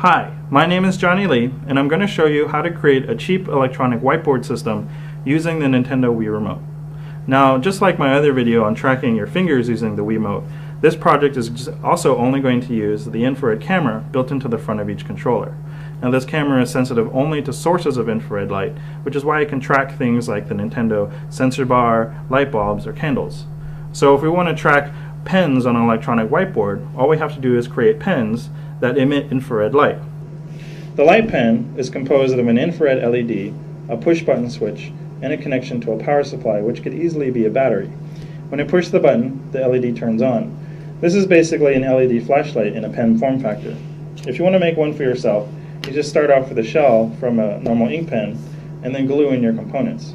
Hi, my name is Johnny Lee, and I'm going to show you how to create a cheap electronic whiteboard system using the Nintendo Wii Remote. Now, just like my other video on tracking your fingers using the Wiimote, this project is also only going to use the infrared camera built into the front of each controller. Now, this camera is sensitive only to sources of infrared light, which is why it can track things like the Nintendo sensor bar, light bulbs, or candles. So if we want to track pens on an electronic whiteboard, all we have to do is create pens that emit infrared light. The light pen is composed of an infrared LED, a push-button switch, and a connection to a power supply, which could easily be a battery. When I push the button, the LED turns on. This is basically an LED flashlight in a pen form factor. If you want to make one for yourself, you just start off with a shell from a normal ink pen and then glue in your components.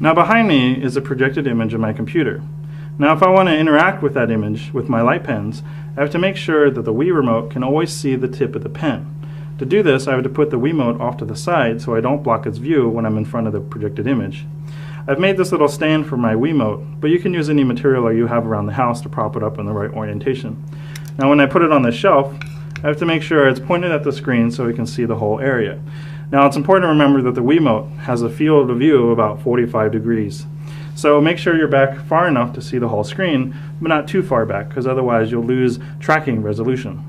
Now behind me is a projected image of my computer. Now if I want to interact with that image with my light pens, I have to make sure that the Wii Remote can always see the tip of the pen. To do this, I have to put the Wiimote off to the side so I don't block its view when I'm in front of the projected image. I've made this little stand for my Wiimote, but you can use any material you have around the house to prop it up in the right orientation. Now when I put it on the shelf, I have to make sure it's pointed at the screen so we can see the whole area. Now it's important to remember that the Wiimote has a field of view of about 45 degrees. So make sure you're back far enough to see the whole screen, but not too far back, because otherwise you'll lose tracking resolution.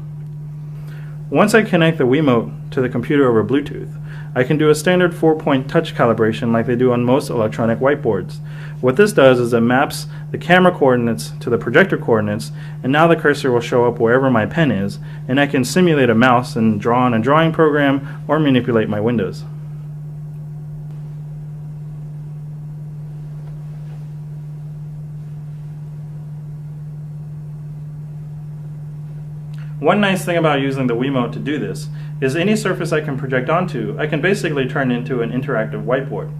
Once I connect the Wiimote to the computer over Bluetooth, I can do a standard 4-point touch calibration like they do on most electronic whiteboards. What this does is it maps the camera coordinates to the projector coordinates, and now the cursor will show up wherever my pen is, and I can simulate a mouse and draw on a drawing program or manipulate my windows. One nice thing about using the Wiimote to do this is any surface I can project onto, I can basically turn into an interactive whiteboard.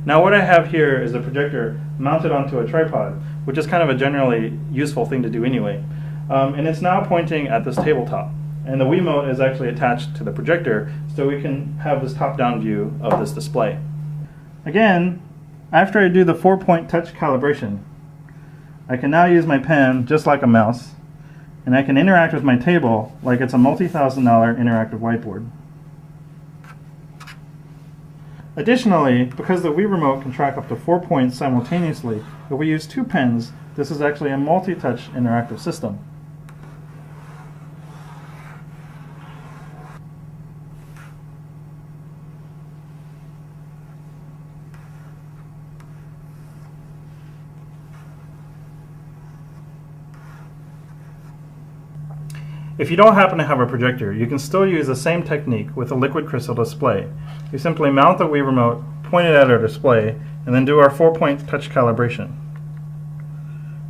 Now what I have here is a projector mounted onto a tripod, which is kind of a generally useful thing to do anyway. And it's now pointing at this tabletop. And the Wiimote is actually attached to the projector, so we can have this top-down view of this display. Again, after I do the 4-point touch calibration, I can now use my pen just like a mouse, and I can interact with my table like it's a multi-$1,000 interactive whiteboard. Additionally, because the Wii Remote can track up to 4 points simultaneously, if we use 2 pens, this is actually a multi-touch interactive system. If you don't happen to have a projector, you can still use the same technique with a liquid crystal display. We simply mount the Wii Remote, point it at our display, and then do our 4-point touch calibration.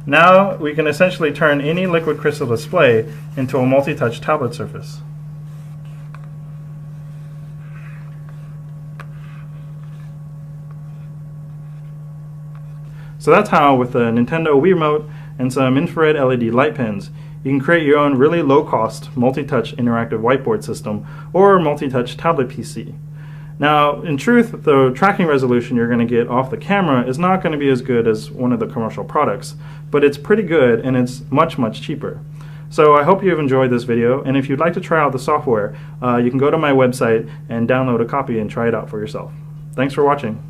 Now we can essentially turn any liquid crystal display into a multi-touch tablet surface. So that's how, with the Nintendo Wii Remote and some infrared LED light pens, you can create your own really low-cost multi-touch interactive whiteboard system or multi-touch tablet PC. Now, in truth, the tracking resolution you're going to get off the camera is not going to be as good as one of the commercial products, but it's pretty good and it's much, much cheaper. So I hope you've enjoyed this video, and if you'd like to try out the software, you can go to my website and download a copy and try it out for yourself. Thanks for watching.